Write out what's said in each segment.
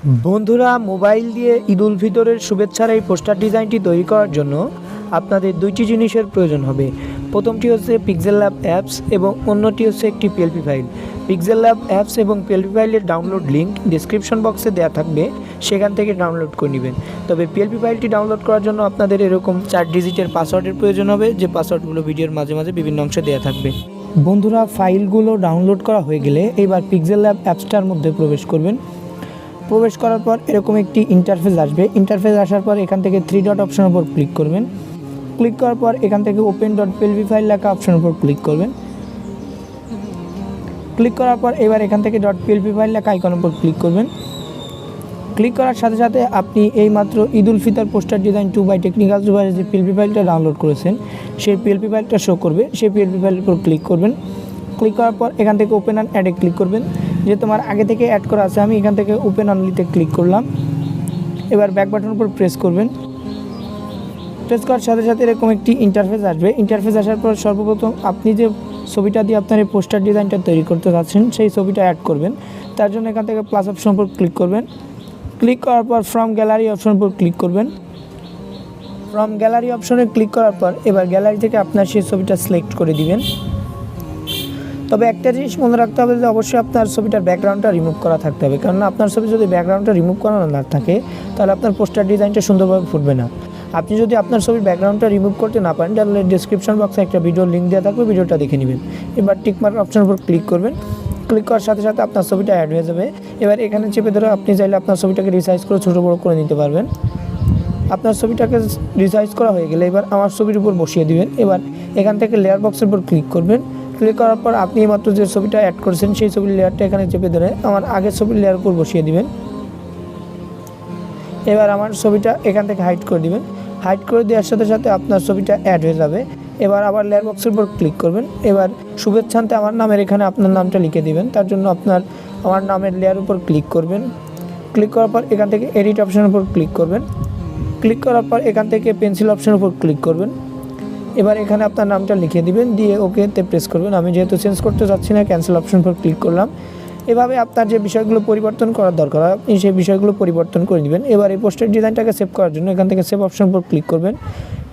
বন্ধুরা, মোবাইল দিয়ে ঈদ উল ফিতরের শুভেচ্ছার এই পোস্টার ডিজাইনটি তৈরি করার জন্য আপনাদের দুইটি জিনিসের প্রয়োজন হবে। প্রথমটি হচ্ছে পিক্সেলল্যাব অ্যাপস এবং অন্যটি হচ্ছে একটি পিএলপি ফাইল। পিক্সেলল্যাব অ্যাপস এবং পিএলপি ফাইলের ডাউনলোড লিঙ্ক ডিসক্রিপশন বক্সে দেওয়া থাকবে, সেখান থেকে ডাউনলোড করে নেবেন। তবে পিএলপি ফাইলটি ডাউনলোড করার জন্য আপনাদের এরকম 4 ডিজিটের পাসওয়ার্ডের প্রয়োজন হবে, যে পাসওয়ার্ডগুলো ভিডিওর মাঝে মাঝে বিভিন্ন অংশে দেওয়া থাকবে। বন্ধুরা, ফাইলগুলো ডাউনলোড করা হয়ে গেলে এবার পিক্সেলল্যাব অ্যাপসটার মধ্যে প্রবেশ করবেন। প্রবেশ করার পর এরকম একটি ইন্টারফেস আসবে। ইন্টারফেস আসার পর এখান থেকে 3 ডট অপশনের উপর ক্লিক করবেন। ক্লিক করার পর এখান থেকে ওপেন ডট পিএলপি ফাইল লেখা অপশনের উপর ক্লিক করবেন। ক্লিক করার পর এবার এখান থেকে ডট পিএলপি ফাইল লেখা আইকনের উপর ক্লিক করবেন। ক্লিক করার সাথে সাথে আপনি এইমাত্র Eid ul Fitr poster design 2 by technical Zubayer যে পিএলপি ফাইলটা ডাউনলোড করেছেন, সেই পিএলপি ফাইলটা শো করবে। সেই পিএলপি ফাইলের উপর ক্লিক করবেন। ক্লিক করার পর এখান থেকে ওপেন অ্যান্ড অ্যাডে ক্লিক করবেন। যে তোমার আগে থেকে অ্যাড করা আছে, আমি এখান থেকে ওপেন অনলিতে ক্লিক করলাম। এবার ব্যাক বাটনের উপর প্রেস করবেন। প্রেস করার সাথে সাথে এরকম একটি ইন্টারফেস আসবে। ইন্টারফেস আসার পর সর্বপ্রথম আপনি যে ছবিটা দিয়ে আপনার এই পোস্টার ডিজাইনটা তৈরি করতে যাচ্ছেন, সেই ছবিটা অ্যাড করবেন। তার জন্য এখান থেকে প্লাস অপশন উপর ক্লিক করবেন। ক্লিক করার পর ফ্রম গ্যালারি অপশন উপর ক্লিক করবেন। ফ্রম গ্যালারি অপশনে ক্লিক করার পর এবার গ্যালারি থেকে আপনার সেই ছবিটা সিলেক্ট করে দিবেন। তবে একটা জিনিস মনে রাখতে হবে যে অবশ্যই আপনার ছবিটার ব্যাকগ্রাউন্ডটা রিমুভ করা থাকতে হবে, কারণ আপনার ছবি যদি ব্যাকগ্রাউন্ডটা রিমুভ করা না থাকে, তাহলে আপনার পোস্টার ডিজাইনটা সুন্দরভাবে ফুটবে না। আপনি যদি আপনার ছবির ব্যাকগ্রাউন্ডটা রিমুভ করতে না পারেন, তাহলে ডিসক্রিপশন বক্সে একটা ভিডিওর লিঙ্ক দেওয়া থাকবে, ভিডিওটা দেখে নেবেন। এবার টিকমার্ক অপশনের উপর ক্লিক করবেন। ক্লিক করার সাথে সাথে আপনার ছবিটা অ্যাড হয়ে যাবে। এবার এখানে চেপে ধরে আপনি চাইলে আপনার ছবিটাকে রিসাইজ করে ছোটো বড়ো করে নিতে পারবেন। আপনার ছবিটাকে রিসাইজ করা হয়ে গেলে এবার আমার ছবির উপর বসিয়ে দিবেন। এবার এখান থেকে লেয়ার বক্সের উপর ক্লিক করবেন। ক্লিক করার পর আপনি মাত্র যে ছবিটা অ্যাড করেছেন, সেই ছবির লেয়ারটা এখানে চেপে ধরে আমার আগের ছবির লেয়ার উপর বসিয়ে দিবেন। এবার আমার ছবিটা এখান থেকে হাইড করে দিবেন। হাইড করে দেওয়ার সাথে সাথে আপনার ছবিটা অ্যাড হয়ে যাবে। এবার আবার লেয়ার বক্সের উপর ক্লিক করবেন। এবার শুভেচ্ছান্তে আমার নামের এখানে আপনার নামটা লিখে দিবেন। তার জন্য আমার নামের লেয়ার উপর ক্লিক করবেন। ক্লিক করার পর এখান থেকে এডিট অপশনের উপর ক্লিক করবেন। ক্লিক করার পর এখান থেকে পেন্সিল অপশনের উপর ক্লিক করবেন। এবার এখানে আপনার নামটা লিখে দিবেন, দিয়ে ওকেতে প্রেস করবেন। আমি যেহেতু চেঞ্জ করতে যাচ্ছি না, ক্যান্সেল অপশন উপর ক্লিক করলাম। এভাবে আপনার যে বিষয়গুলো পরিবর্তন করার দরকার আপনি সেই বিষয়গুলো পরিবর্তন করে নেবেন। এবার এই পোস্টার ডিজাইনটাকে সেভ করার জন্য এখান থেকে সেভ অপশন উপর ক্লিক করবেন।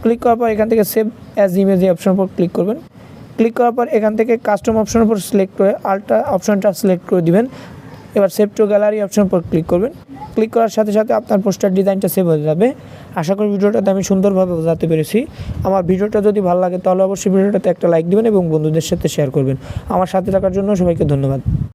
ক্লিক করার পর এখান থেকে সেভ অ্যাজ ইমেজ এই অপশন উপর ক্লিক করবেন। ক্লিক করার পর এখান থেকে কাস্টম অপশন উপর সিলেক্ট করে আলটা অপশনটা সিলেক্ট করে দিবেন। এবার সেভ টু গ্যালারি অপশন উপর ক্লিক করবেন। ক্লিক করার সাথে সাথে আপনার পোস্টার ডিজাইনটা সেভ হয়ে যাবে। আশা করি ভিডিওটাতে আমি সুন্দরভাবে বোঝাতে পেরেছি। আমার ভিডিওটা যদি ভালো লাগে তাহলে অবশ্যই ভিডিওটাতে একটা লাইক দিবেন এবং বন্ধুদের সাথে শেয়ার করবেন। আমার সাথে থাকার জন্য সবাইকে ধন্যবাদ।